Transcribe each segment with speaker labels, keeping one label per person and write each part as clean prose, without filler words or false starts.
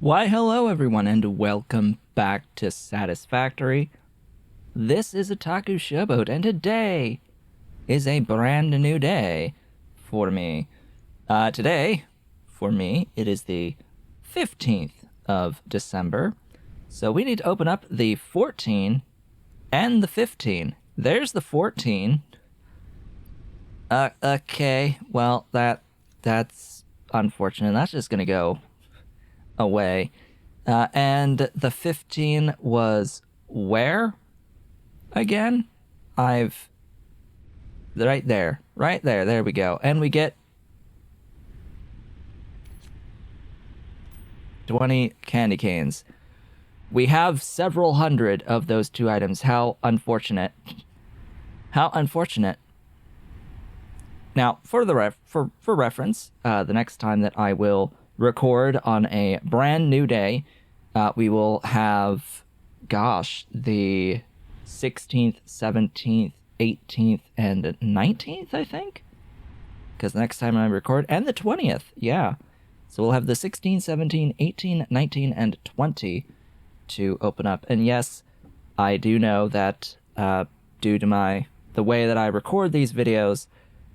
Speaker 1: Why, hello everyone, and welcome back to Satisfactory. This is Otaku Showboat, and today is a brand new day for me. Today, for me, it is the 15th of December, so we need to open up the 14 and the 15. There's the 14. Okay, well, that's unfortunate. That's just gonna go away. And the 15 was where? Again? Right there. Right there. There we go. And we get 20 candy canes. We have several hundred of those two items. How unfortunate. How unfortunate. Now, for reference, the next time that I will record on a brand new day, we will have, the 16th, 17th, 18th, and 19th, I think? Because the next time I record, and the 20th, yeah. So we'll have the 16, 17, 18, 19, and 20 to open up. And yes, I do know that due to the way that I record these videos,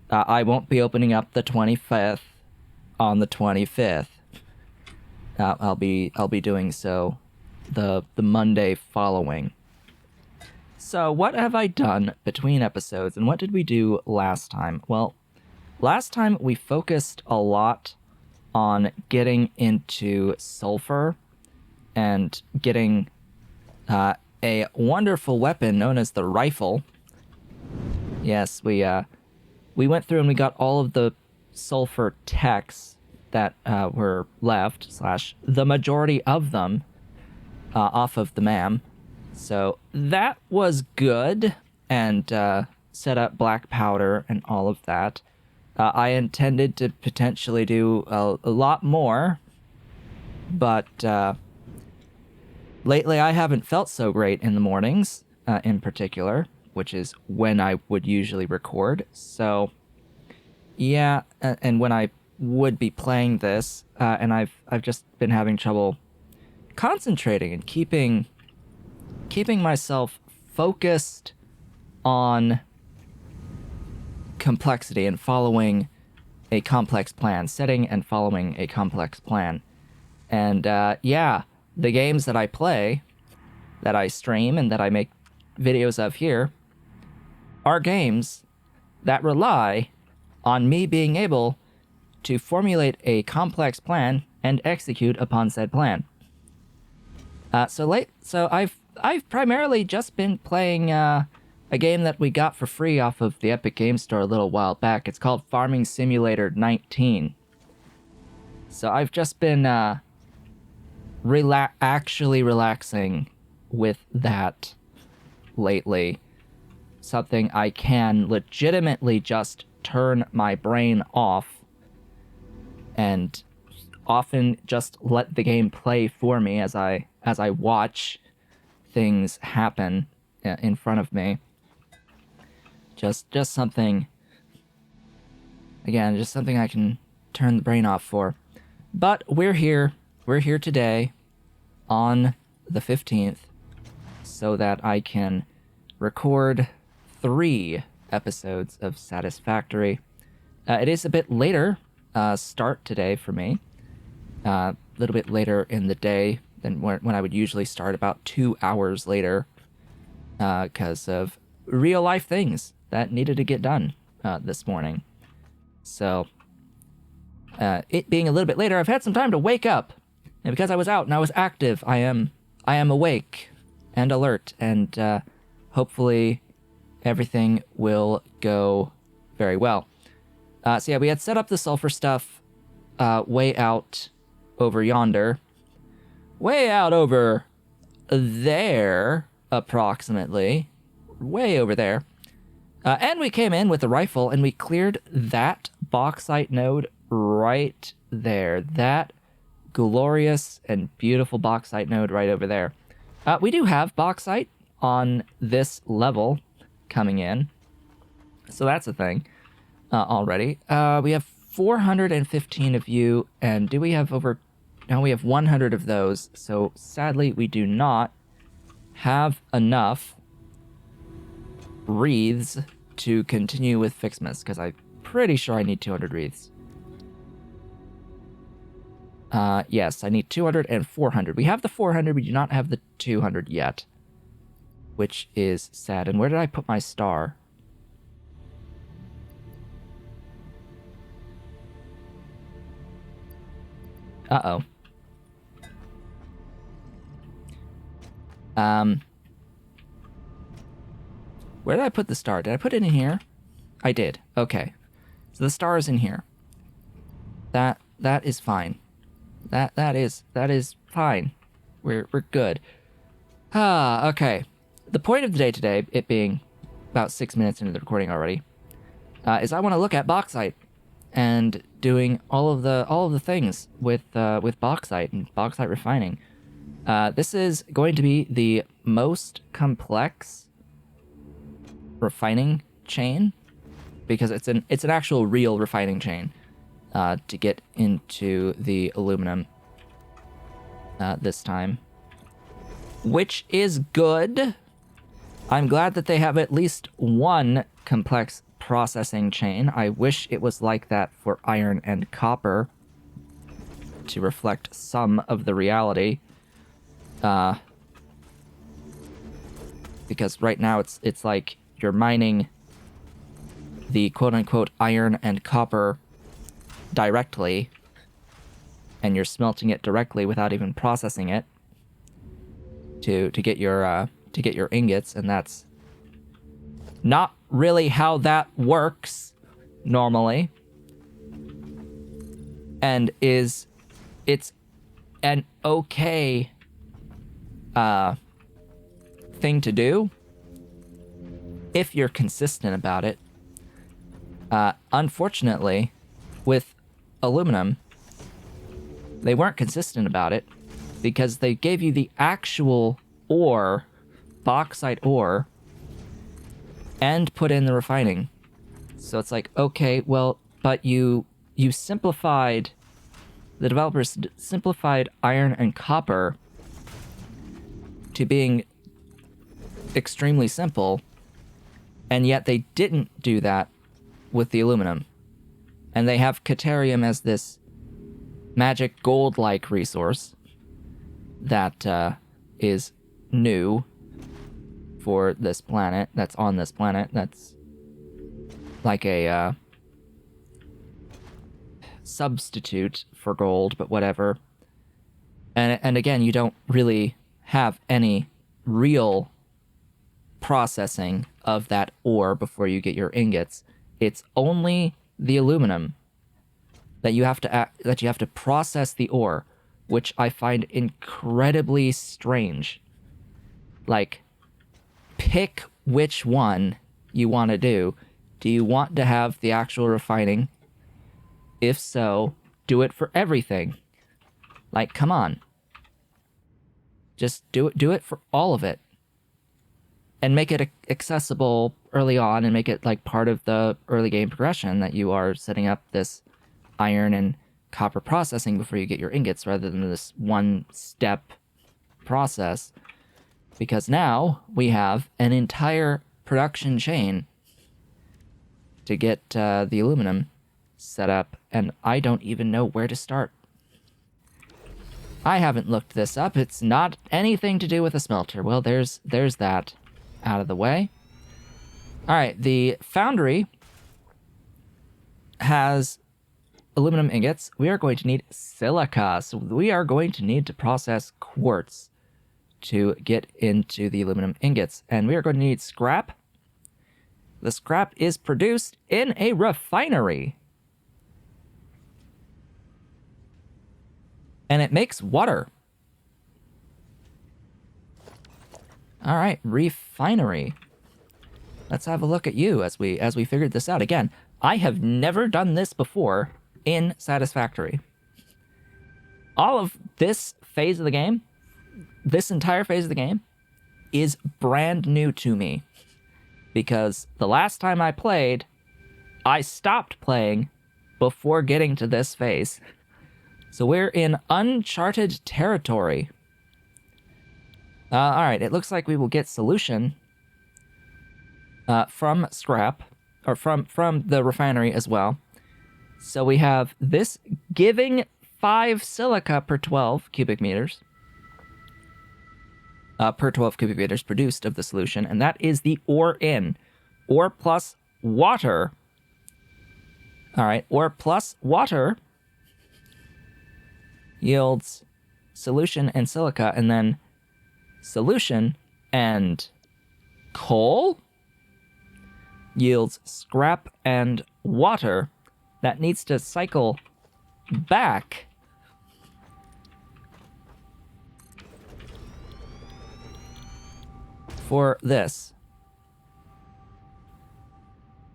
Speaker 1: I won't be opening up the 25th on the 25th. I'll be doing so the Monday following. So what have I done between episodes, and what did we do last time? Well, last time we focused a lot on getting into sulfur and getting a wonderful weapon known as the rifle. Yes, we went through and we got all of the sulfur techs that were left, / the majority of them, off of the MAM. So that was good, and set up black powder and all of that. I intended to potentially do a lot more, but lately I haven't felt so great in the mornings, in particular, which is when I would usually record. So yeah, and when I would be playing this, and I've just been having trouble concentrating and keeping myself focused on complexity and following a complex plan, setting and following a complex plan. And yeah, the games that I play, that I stream, and that I make videos of here are games that rely on me being able to formulate a complex plan and execute upon said plan. So I've primarily just been playing a game that we got for free off of the Epic Game Store a little while back. It's called Farming Simulator 19. So I've just been actually relaxing with that lately. Something I can legitimately just turn my brain off and often just let the game play for me as I watch things happen in front of me. Just something, again, just something I can turn the brain off for. But we're here today on the 15th so that I can record 3 episodes of Satisfactory. It is a bit later start today for me. A little bit later in the day than when I would usually start, about 2 hours later, because of real life things that needed to get done this morning. So it being a little bit later, I've had some time to wake up, and because I was out and I was active, I am awake and alert, and hopefully everything will go very well. So yeah, we had set up the sulfur stuff way out over yonder. Way out over there, approximately. Way over there. And we came in with the rifle, and we cleared that bauxite node right there. That glorious and beautiful bauxite node right over there. We do have bauxite on this level coming in, so that's a thing already. We have 415 of you, and do we have over Now we have 100 of those, so sadly we do not have enough wreaths to continue with Fixmas, because I'm pretty sure I need 200 wreaths. Yes, I need 200 and 400. We have the 400, we do not have the 200 yet, which is sad. And where did I put my star? Uh-oh. Where did I put the star? Did I put it in here? I did. Okay. So the star is in here. That is fine. That is fine. We're good. Okay. The point of the day today, it being about 6 minutes into the recording already, is I want to look at bauxite and doing all of the things with bauxite and bauxite refining. This is going to be the most complex refining chain, because it's an actual real refining chain to get into the aluminum this time, which is good. I'm glad that they have at least one complex processing chain. I wish it was like that for iron and copper to reflect some of the reality. Because right now it's like you're mining the quote-unquote iron and copper directly, and you're smelting it directly without even processing it to get your ingots, and that's not really how that works normally. And it's an okay thing to do if you're consistent about it. Unfortunately, with aluminum, they weren't consistent about it, because they gave you the actual ore, bauxite ore, and put in the refining. So it's like, okay, well, but you simplified, the developers simplified iron and copper to being extremely simple, and yet they didn't do that with the aluminum. And they have Caterium as this magic gold-like resource that is new for this planet, that's on this planet, that's like a substitute for gold, but whatever. And again, you don't really have any real processing of that ore before you get your ingots. It's only the aluminum that you have to process the ore, which I find incredibly strange. Like, pick which one you want to do. Do you want to have the actual refining? If so, do it for everything. Like, come on. Just do it for all of it. And make it accessible early on, and make it like part of the early game progression that you are setting up this iron and copper processing before you get your ingots, rather than this one-step process. Because now we have an entire production chain to get the aluminum set up, and I don't even know where to start. I haven't looked this up. It's not anything to do with a smelter. Well, there's that out of the way. All right, the foundry has aluminum ingots. We are going to need silica, so we are going to need to process quartz to get into the aluminum ingots, and we are going to need scrap. The scrap is produced in a refinery, and it makes water. All right, refinery. Let's have a look at you as we figured this out. Again, I have never done this before in Satisfactory. All of this phase of the game, this entire phase of the game, is brand new to me. Because the last time I played, I stopped playing before getting to this phase. So we're in uncharted territory. All right, it looks like we will get solution from scrap, or from the refinery as well. So we have this giving 5 silica per 12 cubic meters. Per 12 cubic meters produced of the solution, and that is the ore in. Ore plus water. All right, ore plus water yields solution and silica, and then solution and coal yields scrap and water that needs to cycle back for this.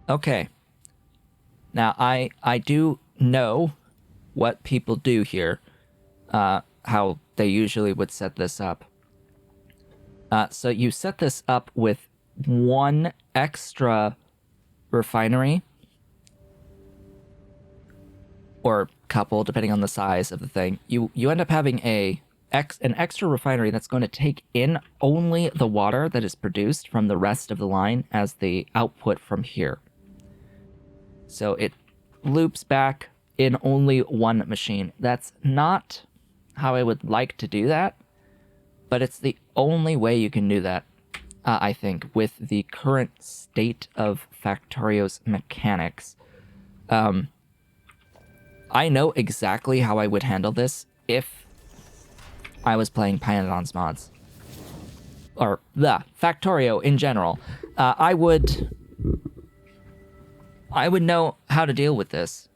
Speaker 1: Okay. Now, I do know what people do here, how they usually would set this up. So you set this up with 1 extra refinery, or couple, depending on the size of the thing. You end up having an extra refinery that's going to take in only the water that is produced from the rest of the line as the output from here. So it loops back in only 1 machine. That's not how I would like to do that, but it's the only way you can do that, I think, with the current state of Factorio's mechanics. I know exactly how I would handle this if I was playing Pyanodon's mods. Or the Factorio in general. I would know how to deal with this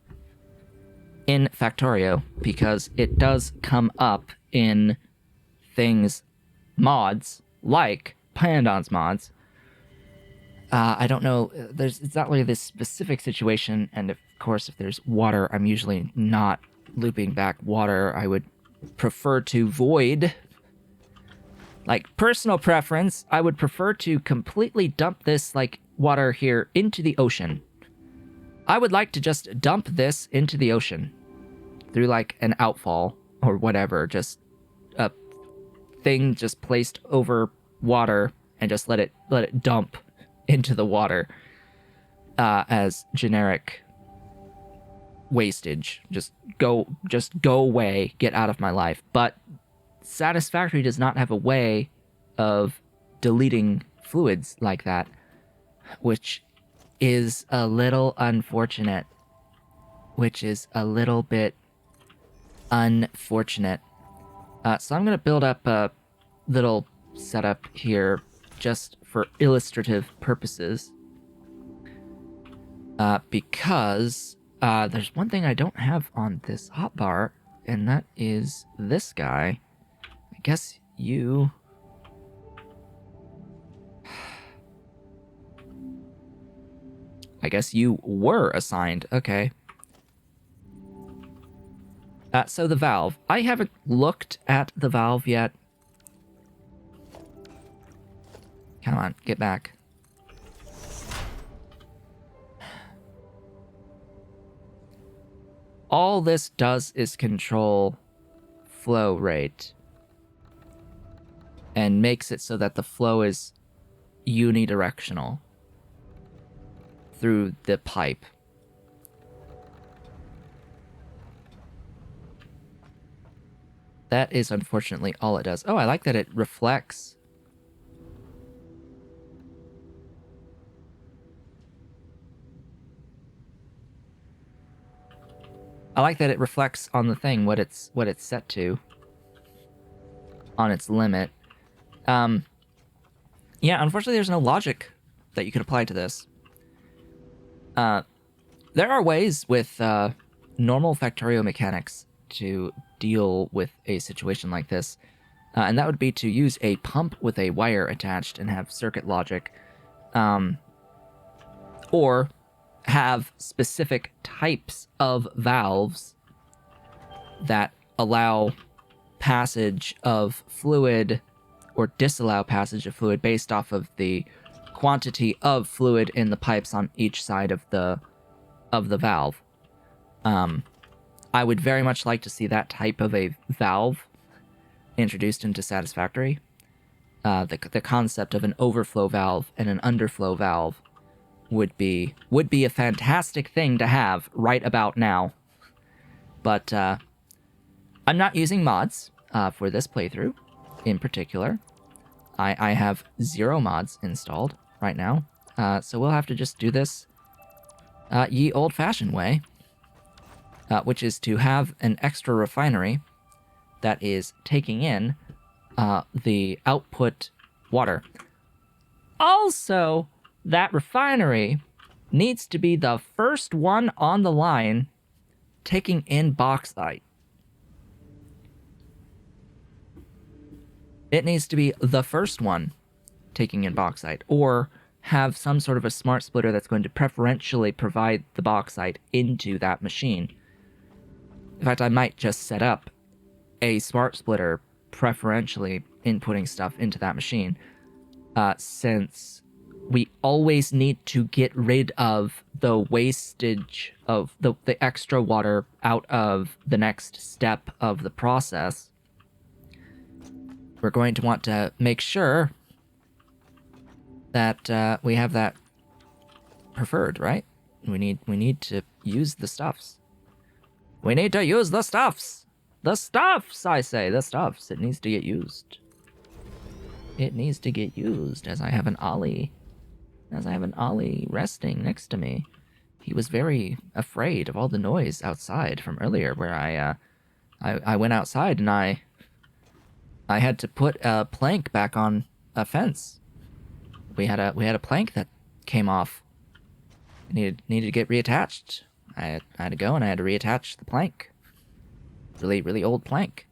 Speaker 1: in Factorio, because it does come up in things, mods, like Pyanodon's mods. I don't know, it's not really this specific situation, and of course if there's water, I'm usually not looping back water. I would prefer to void. Like, personal preference, I would prefer to completely dump this, like, water here into the ocean. I would like to just dump this into the ocean through, like, an outfall or whatever. Just a thing just placed over water and just let it dump into the water as generic wastage. Just go away, get out of my life. But Satisfactory does not have a way of deleting fluids like that, which is a little unfortunate. Which is a little bit unfortunate. So I'm going to build up a little setup here just for illustrative purposes. Because there's one thing I don't have on this hotbar, and that is this guy. I guess you... I guess you were assigned. Okay. So the valve. I haven't looked at the valve yet. Come on, get back. All this does is control flow rate and makes it so that the flow is unidirectional through the pipe. That is unfortunately all it does. Oh, I like that it reflects. I like that it reflects on the thing what it's set to, on its limit. Yeah, unfortunately there's no logic that you could apply to this. There are ways with normal Factorio mechanics to deal with a situation like this, and that would be to use a pump with a wire attached and have circuit logic, or have specific types of valves that allow passage of fluid or disallow passage of fluid based off of the quantity of fluid in the pipes on each side of the valve. I would very much like to see that type of a valve introduced into Satisfactory. The concept of an overflow valve and an underflow valve would be a fantastic thing to have right about now. But I'm not using mods for this playthrough in particular. I have 0 mods installed right now, so we'll have to just do this ye old-fashioned way, which is to have an extra refinery that is taking in the output water. Also, that refinery needs to be the first one on the line taking in bauxite. It needs to be the first one taking in bauxite, or have some sort of a smart splitter that's going to preferentially provide the bauxite into that machine. In fact, I might just set up a smart splitter preferentially inputting stuff into that machine, since we always need to get rid of the wastage of the extra water out of the next step of the process. We're going to want to make sure that we have that preferred, right? We need to use the stuffs. We need to use the stuffs! The stuffs, I say, the stuffs. It needs to get used. It needs to get used, as I have an Ollie. As I have an Ollie resting next to me. He was very afraid of all the noise outside from earlier, where I went outside and I had to put a plank back on a fence. We had a plank that came off. It needed to get reattached. I had to go and I had to reattach the plank. Really old plank.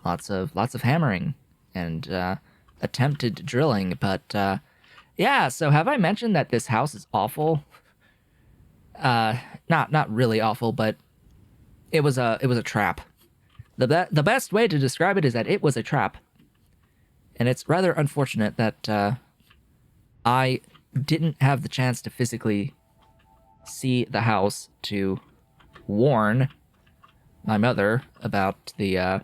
Speaker 1: Lots of hammering and attempted drilling, but yeah. So have I mentioned that this house is awful? Not really awful, but it was a trap. The best way to describe it is that it was a trap, and it's rather unfortunate that I didn't have the chance to physically see the house to warn my mother about the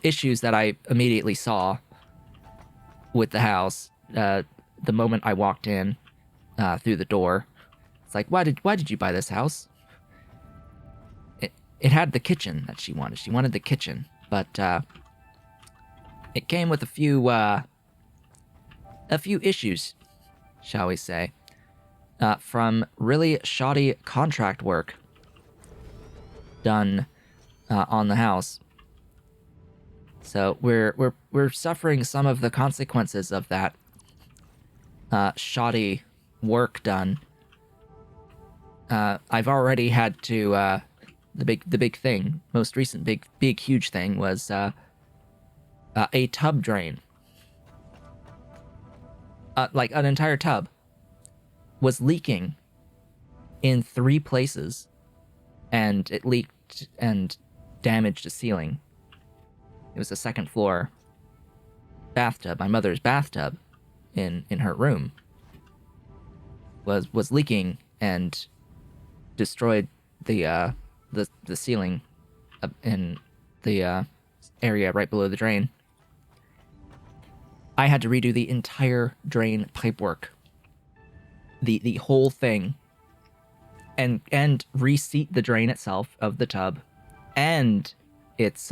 Speaker 1: issues that I immediately saw with the house the moment I walked in through the door. It's like, why did you buy this house? It had the kitchen that she wanted. She wanted the kitchen, but it came with a few issues, shall we say, from really shoddy contract work done on the house. So we're suffering some of the consequences of that shoddy work done. I've already had to the big thing, most recent big huge thing was a tub drain. Like an entire tub was leaking in 3 places, and it leaked and damaged a ceiling. It was a second floor bathtub, my mother's bathtub in her room was leaking and destroyed the ceiling in the area right below the drain. I had to redo the entire drain pipework, the whole thing, and reseat the drain itself of the tub and its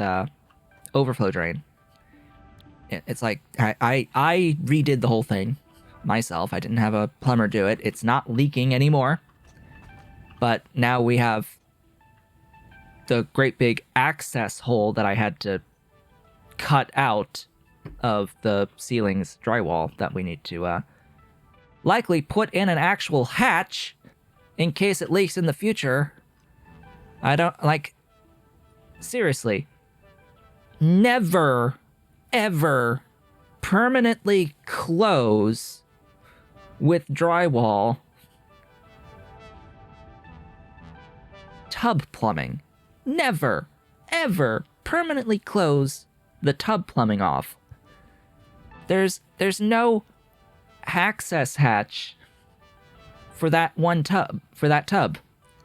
Speaker 1: overflow drain. It's like I redid the whole thing myself. I didn't have a plumber do it. It's not leaking anymore. But now we have the great big access hole that I had to cut out of the ceiling's drywall that we need to likely put in an actual hatch in case it leaks in the future. I don't, like, seriously, never, ever permanently close with drywall tub plumbing. Never, ever permanently close the tub plumbing off. There's no access hatch for that one tub,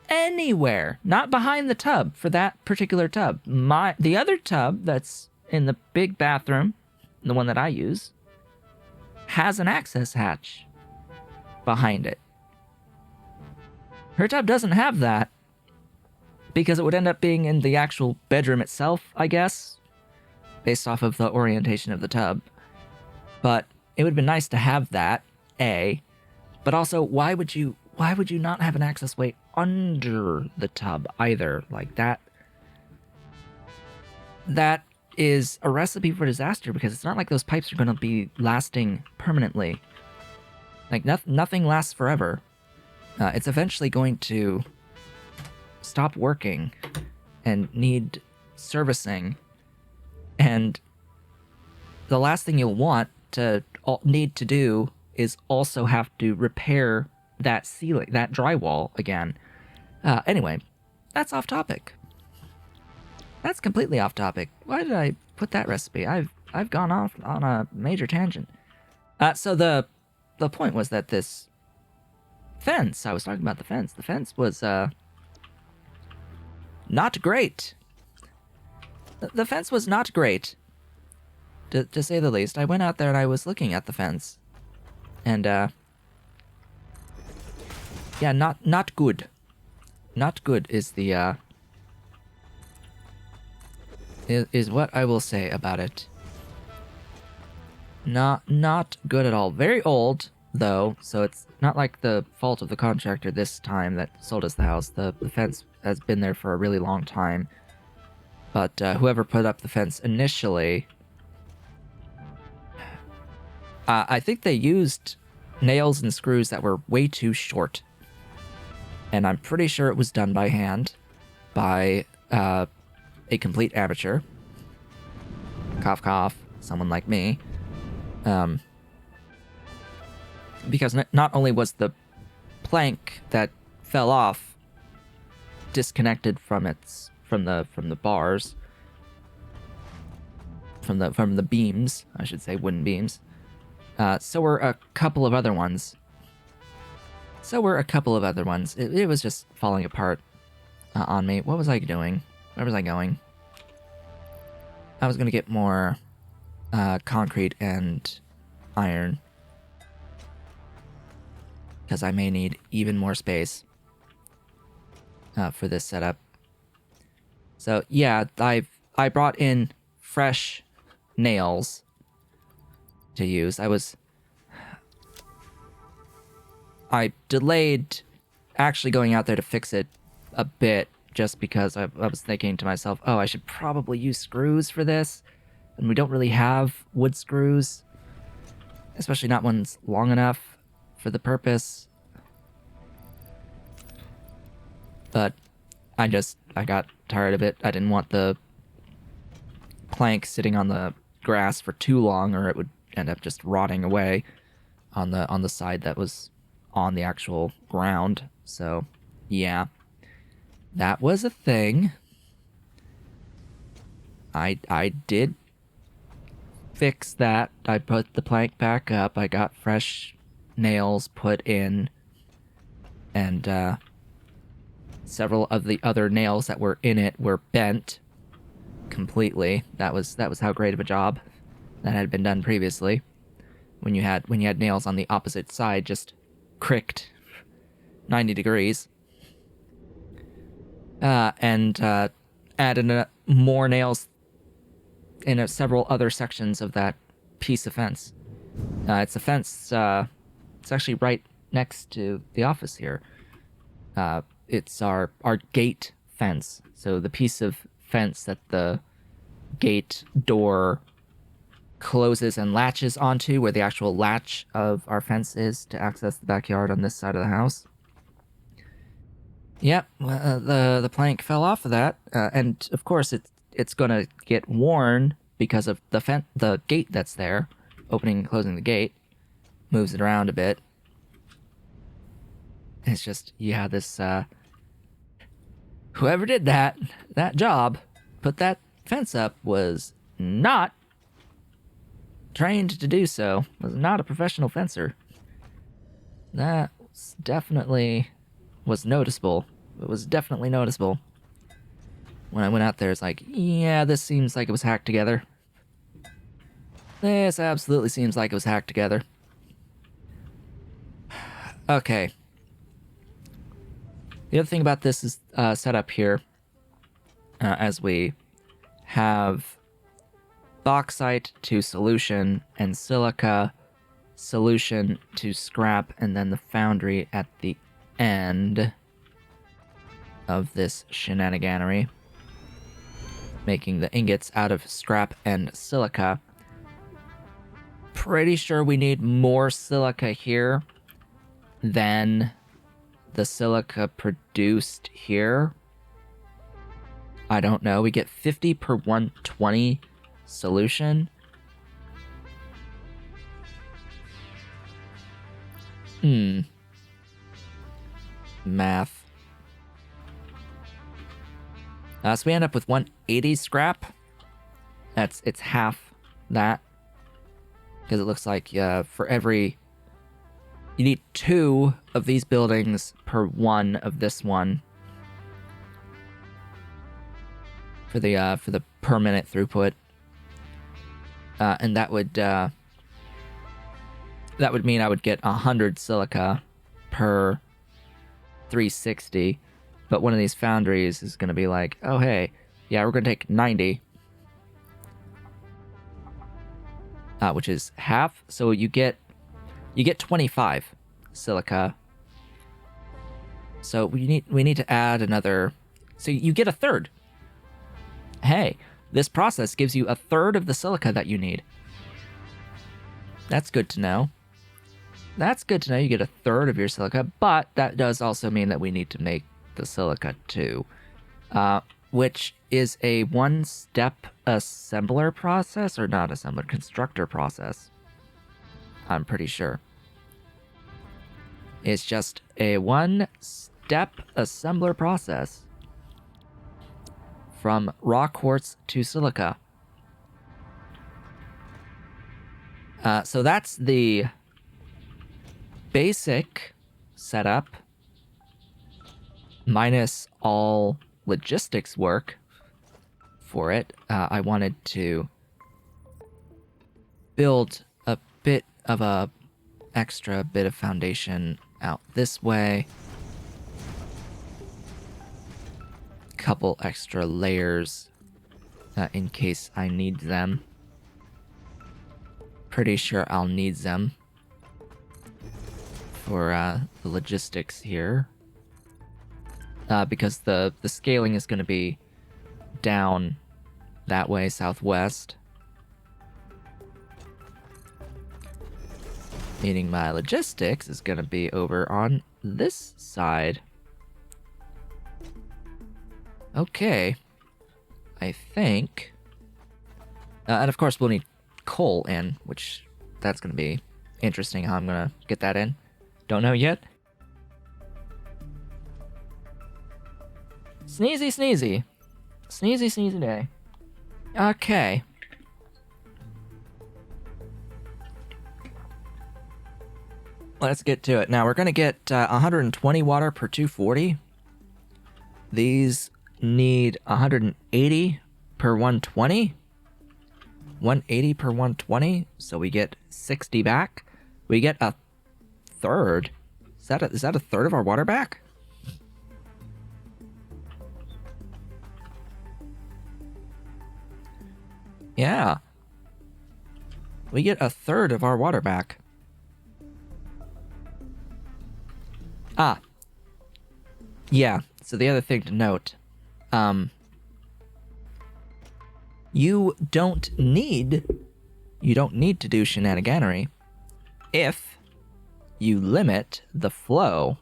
Speaker 1: anywhere, not behind the tub for that particular tub. The other tub that's in the big bathroom, the one that I use, has an access hatch behind it. Her tub doesn't have that because it would end up being in the actual bedroom itself, I guess, based off of the orientation of the tub. But it would have been nice to have that, A. But also, why would you not have an access way under the tub either? Like that is a recipe for disaster, because it's not like those pipes are going to be lasting permanently. Like nothing lasts forever. It's eventually going to stop working and need servicing. And the last thing you'll need to do is also have to repair that ceiling, that drywall again. Anyway, that's off topic. That's completely off topic. Why did I put that recipe? I've gone off on a major tangent. So the point was that this fence, I was talking about the fence was not great. The fence was not great, to say the least. I went out there and I was looking at the fence, and yeah, not good. Not good is the is what I will say about it. Not good at all. Very old though, so it's not like the fault of the contractor this time that sold us the house. The fence has been there for a really long time. But whoever put up the fence initially, I think they used nails and screws that were way too short. And I'm pretty sure it was done by hand by a complete amateur. Cough, cough, someone like me. Because not only was the plank that fell off disconnected from the bars, from the beams, I should say, wooden beams. So were a couple of other ones. It was just falling apart on me. What was I doing? Where was I going? I was gonna get more concrete and iron, because I may need even more space for this setup. So yeah, I brought in fresh nails to use. I delayed actually going out there to fix it a bit, just because I was thinking to myself, oh, I should probably use screws for this, and we don't really have wood screws, especially not ones long enough for the purpose. But I got tired of it. I didn't want the plank sitting on the grass for too long, or it would end up just rotting away on the side that was on the actual ground. So yeah, that was a thing. I did fix that. I put the plank back up. I got fresh nails put in, and several of the other nails that were in it were bent completely. That was how great of a job that had been done previously. When you had nails on the opposite side, just cricked 90 degrees. And added more nails in several other sections of that piece of fence. It's a fence. It's actually right next to the office here. It's our gate fence. So the piece of fence that the gate door closes and latches onto, where the actual latch of our fence is to access the backyard on this side of the house. Yep, the plank fell off of that, and of course it's gonna get worn because of the gate that's there, opening and closing the gate, moves it around a bit. It's just, yeah, this whoever did that job, put that fence up, was not trained to do so, was not a professional fencer. That definitely was noticeable. It was definitely noticeable. When I went out there, it's like, yeah, this seems like it was hacked together. This absolutely seems like it was hacked together. Okay. The other thing about this is setup here, as we have bauxite to solution and silica, solution to scrap, and then the foundry at the end of this shenaniganery, making the ingots out of scrap and silica. Pretty sure we need more silica here than the silica produced here. I don't know. We get 50 per 120 solution. Math. So we end up with 180 scrap. It's half that. Because it looks like for every... You need 2 of these buildings per 1 of this one. For the per minute throughput. And that would mean I would get 100 silica per 360. But one of these foundries is going to be like, oh hey, yeah, we're going to take 90. Which is half, so you get 25 silica. So we need to add another, so you get a third. Hey, this process gives you a third of the silica that you need. That's good to know. That's good to know. You get a third of your silica, but that does also mean that we need to make the silica too, which is a one-step assembler process, or not assembler, constructor process. I'm pretty sure. It's just a one-step assembler process from raw quartz to silica. So that's the basic setup, minus all logistics work for it. I wanted to build a bit of a extra bit of foundation out this way. Couple extra layers in case I need them. Pretty sure I'll need them for the logistics here. Because the scaling is going to be down that way, southwest. Meaning my logistics is going to be over on this side. Okay. I think... and of course we'll need coal in, which that's going to be interesting how I'm going to get that in. Don't know yet. Sneezy, sneezy. Sneezy, sneezy day. Okay. Let's get to it. Now, we're going to get 120 water per 240. These need 180 per 120. 180 per 120, so we get 60 back. We get a third. Is that a third of our water back? Yeah. We get a third of our water back. Ah. Yeah, so the other thing to note, you don't need to do shenaniganery if you limit the flow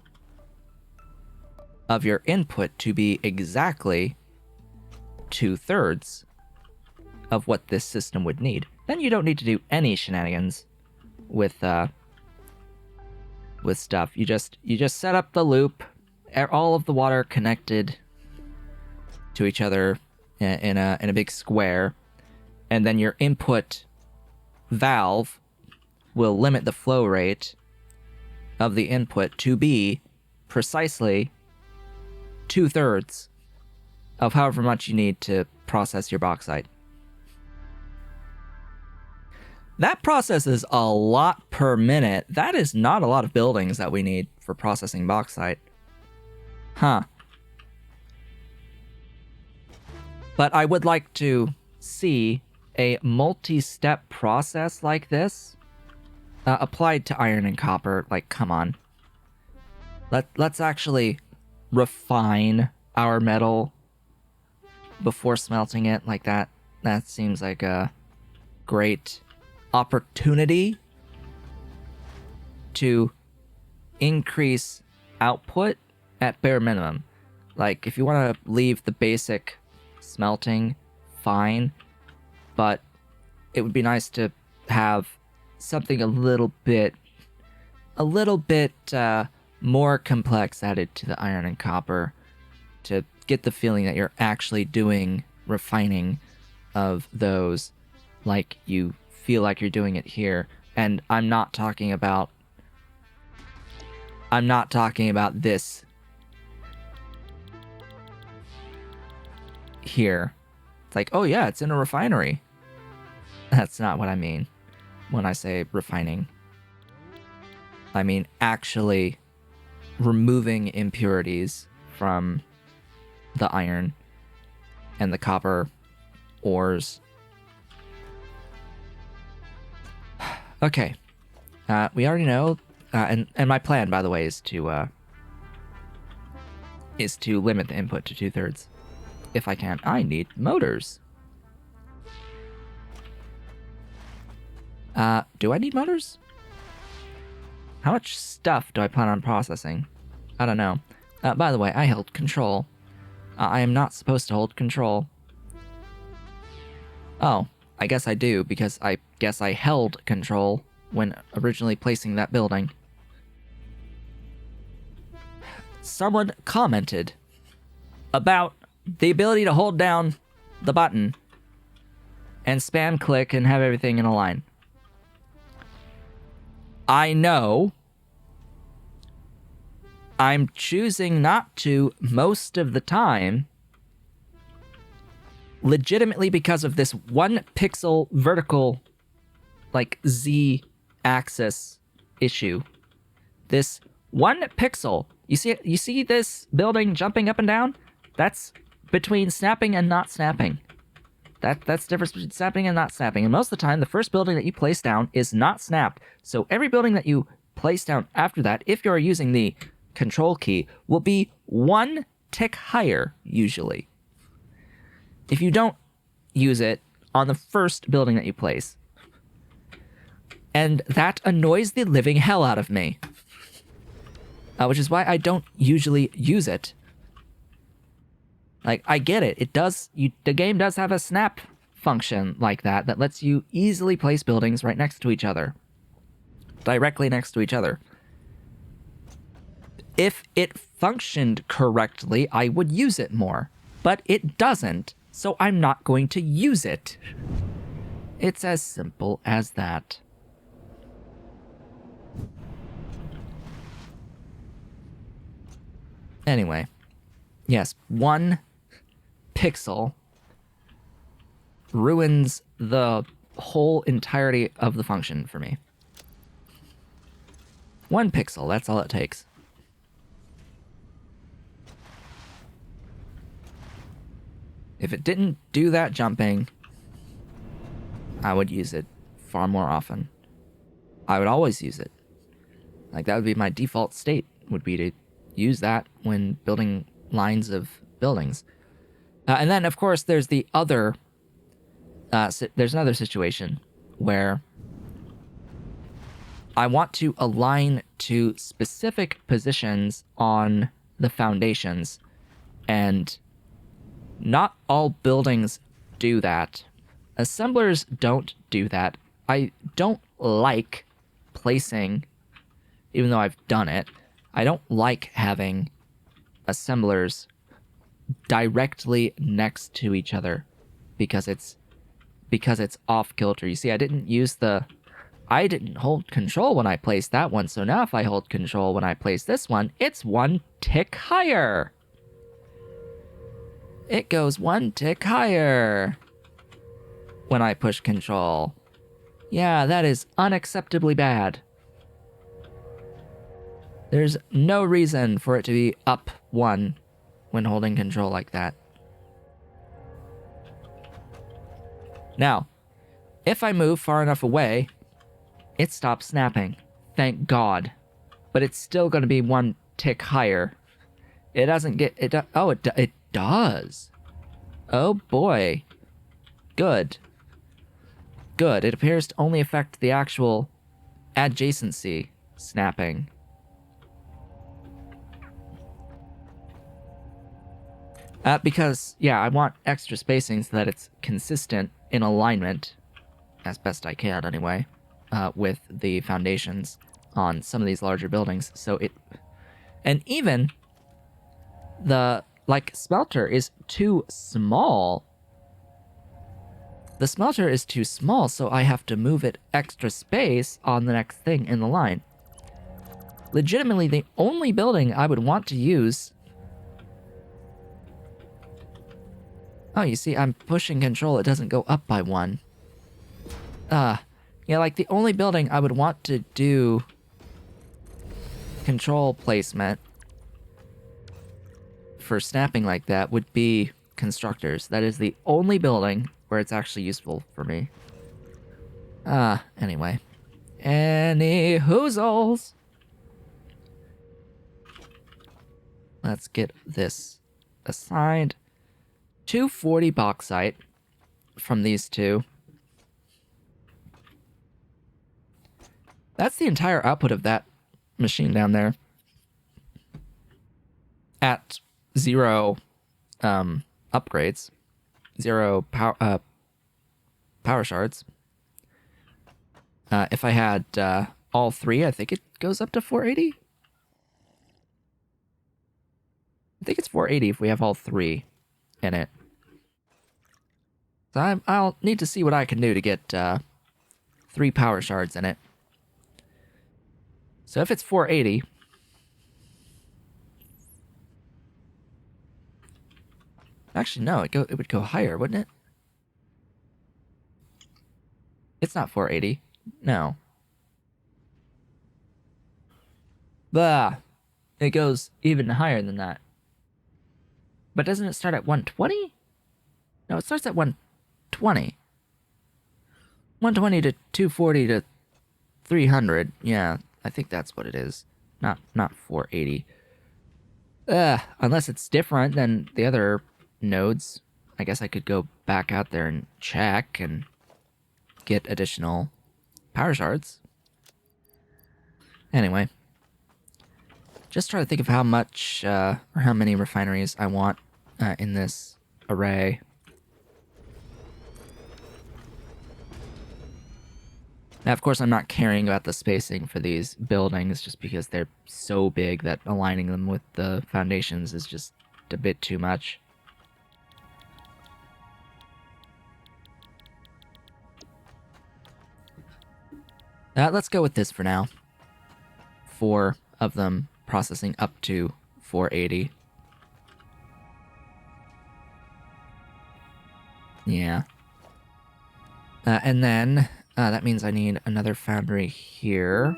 Speaker 1: of your input to be exactly 2/3 of what this system would need. Then you don't need to do any shenanigans with stuff. You just set up the loop, all of the water connected to each other in a big square, and then your input valve will limit the flow rate of the input to be precisely 2/3 of however much you need to process your bauxite. That processes a lot per minute. That is not a lot of buildings that we need for processing bauxite. Huh. But I would like to see a multi-step process like this applied to iron and copper. Like, come on. Let's actually refine our metal before smelting it like that. That seems like a great opportunity to increase output at bare minimum. Like, if you want to leave the basic smelting, fine, but it would be nice to have something a little bit more complex added to the iron and copper to get the feeling that you're actually doing refining of those like you feel like you're doing it here. And I'm not talking about this here. It's like, oh yeah, it's in a refinery. That's not what I mean when I say refining. I mean actually removing impurities from the iron and the copper ores. Okay. We already know, and my plan, by the way, is to limit the input to 2/3. If I can. I need motors. Do I need motors? How much stuff do I plan on processing? I don't know. By the way, I held control. I am not supposed to hold control. Oh, I guess I do, because I guess I held control when originally placing that building. Someone commented about the ability to hold down the button and spam click and have everything in a line. I know I'm choosing not to most of the time, legitimately because of this 1 pixel vertical, like, Z-axis issue. This 1 pixel. You see this building jumping up and down? That's between snapping and not snapping. That's the difference between snapping and not snapping. And most of the time, the first building that you place down is not snapped. So every building that you place down after that, if you're using the control key, will be 1 tick higher, usually. If you don't use it on the first building that you place. And that annoys the living hell out of me. Which is why I don't usually use it. Like, I get it. The game does have a snap function like that lets you easily place buildings right next to each other. Directly next to each other. If it functioned correctly, I would use it more. But it doesn't, so I'm not going to use it. It's as simple as that. Anyway. Yes, 1 pixel ruins the whole entirety of the function for me. 1 pixel, that's all it takes. If it didn't do that jumping, I would use it far more often. I would always use it. Like, that would be my default state, would be to use that when building lines of buildings. And then, of course, there's the other... there's another situation where I want to align to specific positions on the foundations, and not all buildings do that. Assemblers don't do that. I don't like placing, even though I've done it, I don't like having assemblers directly next to each other because it's off kilter. You see, I didn't hold control when I placed that one, so now if I hold control when I place this one, it's 1 tick higher. it goes one tick higher when I push control. Yeah, that is unacceptably bad. There's no reason for it to be up one when holding control like that. Now, if I move far enough away, it stops snapping. Thank God. But it's still going to be one tick higher. It doesn't get... it does. Oh boy. Good. Good. It appears to only affect the actual adjacency snapping. Because, yeah, I want extra spacing so that it's consistent in alignment, as best I can anyway, with the foundations on some of these larger buildings. So it... and even the, like, smelter is too small. The smelter is too small, so I have to move it extra space on the next thing in the line. Legitimately, the only building I would want to use... oh, you see, I'm pushing control. It doesn't go up by one. Yeah, like the only building I would want to do control placement for snapping like that would be constructors. That is the only building where it's actually useful for me. Anyway. Any hoozles. Let's get this assigned. 240 bauxite from these two. That's the entire output of that machine down there. At 0 upgrades. 0 power shards. If I had all 3, I think it goes up to 480. I think it's 480 if we have all 3 in it. So I'll need to see what I can do to get 3 power shards in it. So if it's 480... actually, no, it would go higher, wouldn't it? It's not 480. No. Bah! It goes even higher than that. But doesn't it start at 120? No, it starts at 120. 120 to 240 to 300. Yeah, I think that's what it is. Not 480. Unless it's different than the other nodes. I guess I could go back out there and check and get additional power shards. Anyway. Just try to think of how much, or how many refineries I want in this array. Now, of course, I'm not caring about the spacing for these buildings just because they're so big that aligning them with the foundations is just a bit too much. Let's go with this for now. 4 of them processing up to 480. Yeah. And then that means I need another foundry here.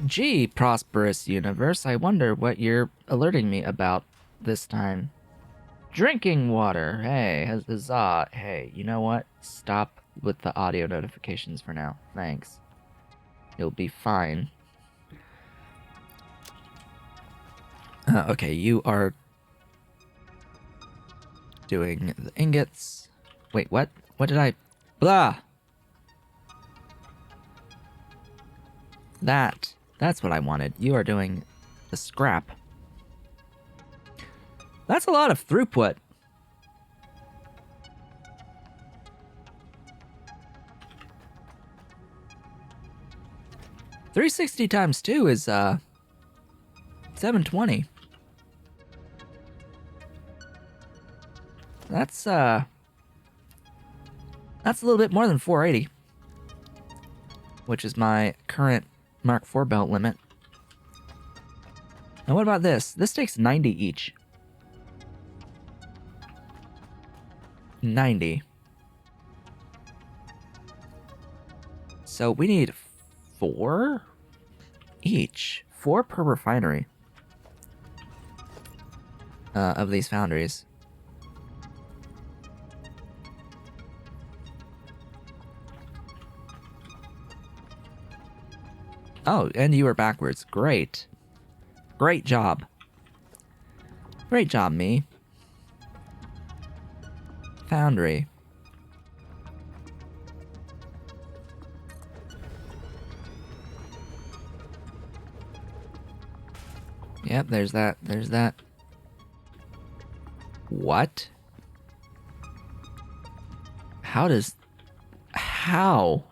Speaker 1: Gee, prosperous universe, I wonder what you're alerting me about this time. Drinking water. Hey, huzzah. Hey, you know what? Stop with the audio notifications for now. Thanks. You'll be fine. Okay, you are doing the ingots. Wait, what? What did I... blah! That's what I wanted. You are doing the scrap. That's a lot of throughput. $360 times 2 is 720. That's a little bit more than 480, which is my current Mark IV belt limit. And what about this? This takes 90 each. 90. So we need 4 each. 4 per refinery. Of these foundries. Oh, and you were backwards. Great. Great job. Great job, me. Foundry. Yep, there's that. There's that. What? How does... How?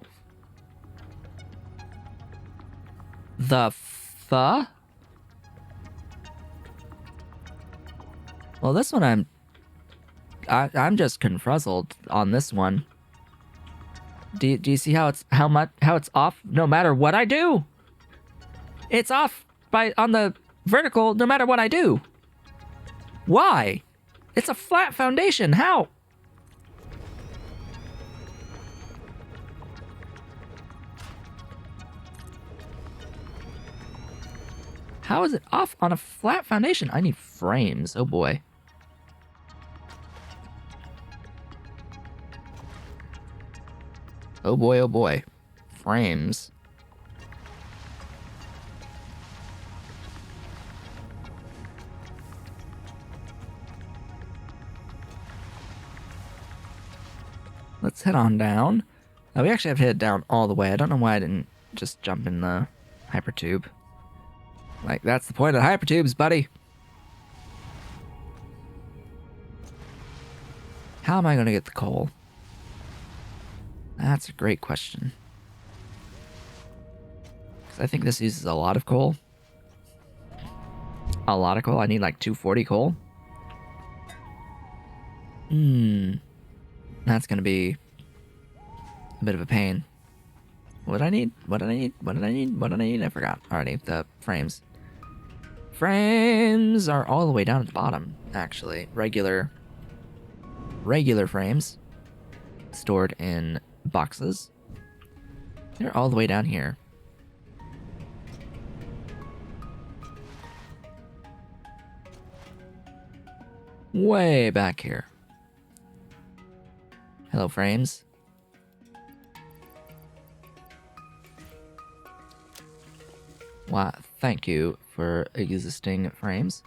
Speaker 1: The fuh? Well, this one I'm just confruzzled on this one. Do you see how it's how it's off no matter what I do? It's off on the vertical no matter what I do. Why? It's a flat foundation. How? How is it off on a flat foundation? I need frames. Oh boy. Oh boy, oh boy. Frames. Let's head on down. We actually have to head down all the way. I don't know why I didn't just jump in the hypertube. Like, that's the point of the hypertubes, buddy. How am I going to get the coal? That's a great question. 'Cause I think this uses a lot of coal. A lot of coal? I need like 240 coal? That's going to be a bit of a pain. What did I need? What did I need? What did I need? What did I need? I forgot already. The frames. Frames are all the way down at the bottom, actually. Regular frames stored in boxes. They're all the way down here. Way back here. Hello, frames. Wow, thank you for existing frames.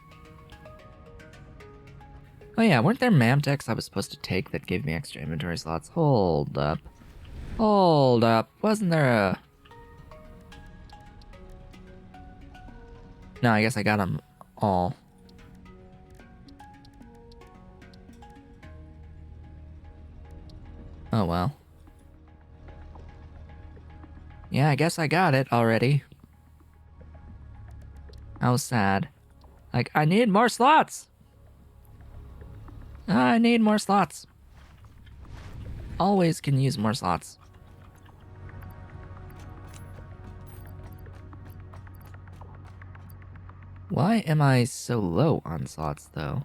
Speaker 1: Oh yeah, weren't there Mamtex I was supposed to take that gave me extra inventory slots? Hold up. Hold up. Wasn't there a... No, I guess I got them all. Oh well. Yeah, I guess I got it already. How sad. Like, I need more slots! I need more slots. Always can use more slots. Why am I so low on slots, though?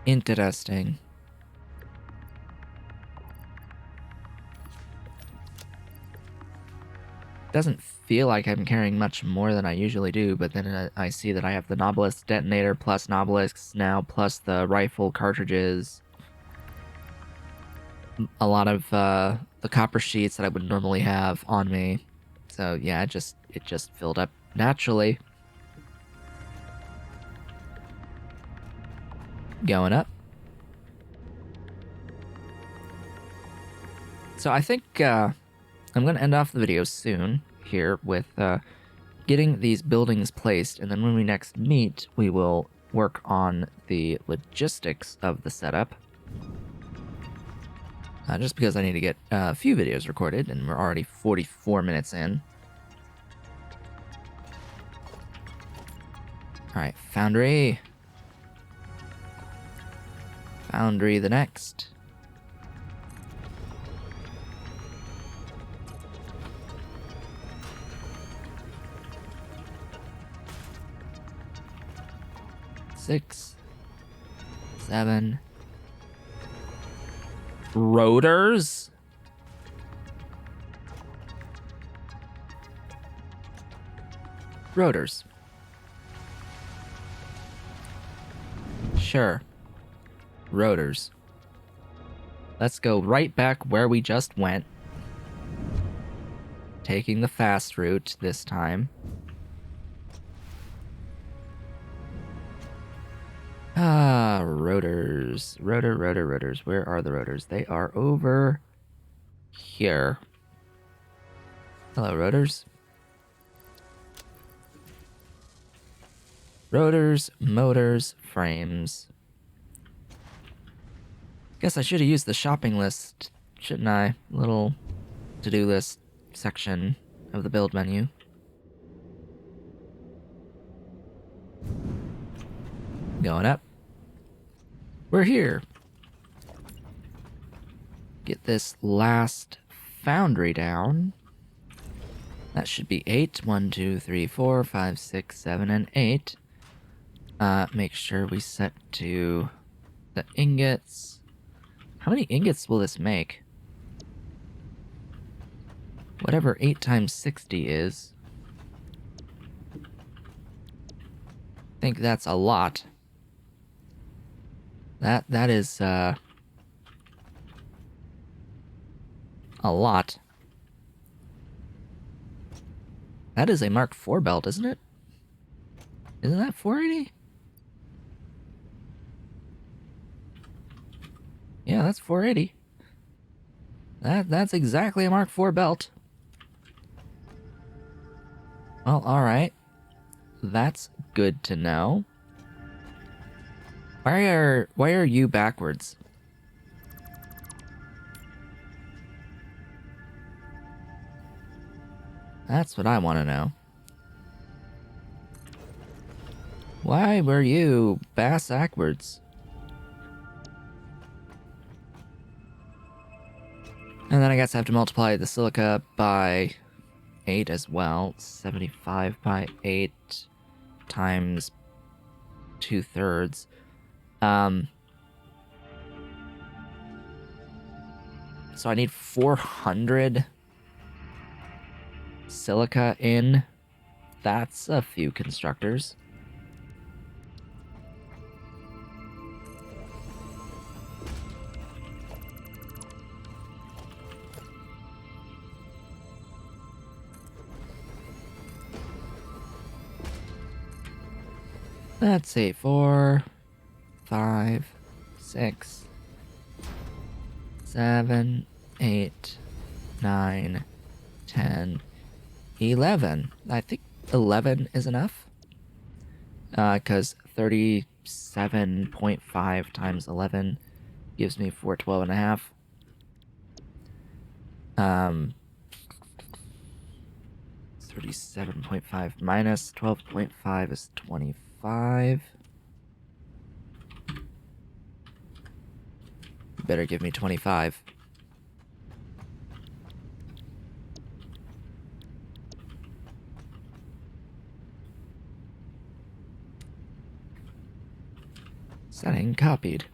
Speaker 1: Interesting. Doesn't feel like I'm carrying much more than I usually do, but then I see that I have the Nautilus detonator plus Nautilusks now, plus the rifle cartridges. A lot of the copper sheets that I would normally have on me. So yeah, it just filled up naturally. Going up. So I think I'm going to end off the video soon here with getting these buildings placed, and then when we next meet, we will work on the logistics of the setup. Just because I need to get a few videos recorded, and we're already 44 minutes in. Alright, Foundry. Foundry the next. 6, 7. Rotors? Rotors. Sure. Rotors. Let's go right back where we just went. Taking the fast route this time. Rotors. Rotors. Where are the rotors? They are over here. Hello, rotors. Rotors, motors, frames. Guess I should have used the shopping list, shouldn't I? Little to-do list section of the build menu. Going up. We're here. Get this last foundry down. That should be 8. 1, 2, 3, 4, 5, 6, 7, and 8. Make sure we set to the ingots. How many ingots will this make? Whatever 8 times 60 is. I think that's a lot. That is, a lot. That is a Mark IV belt, isn't it? Isn't that 480? Yeah, that's 480. That's exactly a Mark IV belt. Well, alright. That's good to know. Why are you backwards? That's what I want to know. Why were you backwards? And then I guess I have to multiply the silica by 8 as well. 75 by 8 times 2/3. So I need 400 silica in. That's a few constructors. Let's see, 4, 5, 6, 7, 8, 9, 10, 11. I think 11 is enough. Because 37.5 times 11 gives me 412.5. 37.5 minus 12.5 is 25. Better give me 25. Setting copied.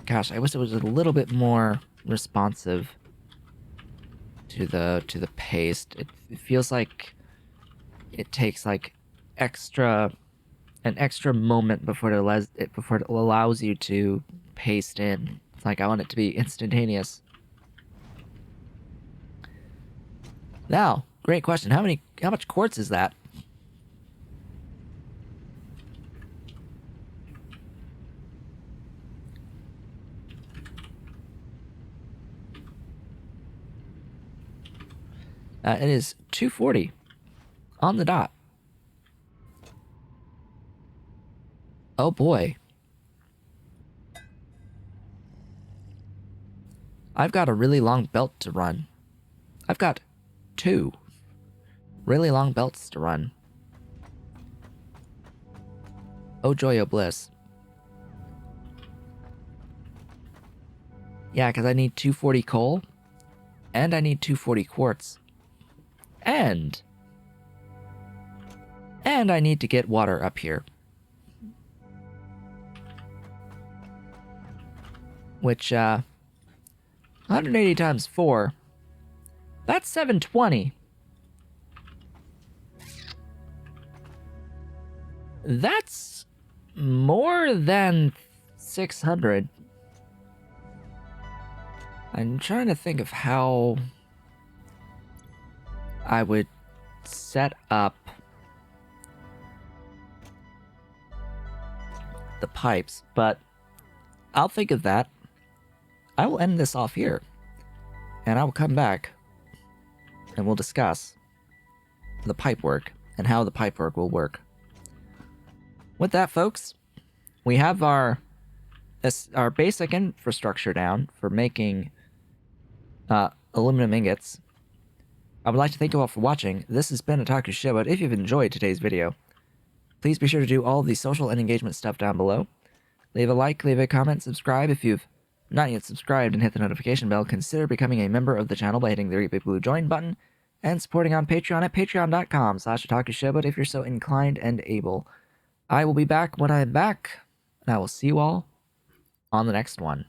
Speaker 1: Gosh, I wish it was a little bit more responsive to the paste. It feels like it takes like an extra moment before it allows you to paste in. It's like I want it to be instantaneous. Now, great question. How much quartz is that? It is 240 on the dot. Oh boy. I've got a really long belt to run. I've got 2 really long belts to run. Oh joy, oh bliss. Yeah, because I need 240 coal And I need 240 quartz. And I need to get water up here. Which, 180 times 4. That's 720. That's more than 600. I'm trying to think of how I would set up the pipes, but I'll think of that. I will end this off here, and I will come back, and we'll discuss the pipe work and how the pipe work will work. With that, folks, we have our basic infrastructure down for making aluminum ingots. I would like to thank you all for watching. This has been Otaku Showboat. If you've enjoyed today's video, please be sure to do all of the social and engagement stuff down below. Leave a like, leave a comment, subscribe. If you've not yet subscribed and hit the notification bell, consider becoming a member of the channel by hitting the big blue join button and supporting on Patreon at patreon.com/otakushowboat if you're so inclined and able. I will be back when I'm back, and I will see you all on the next one.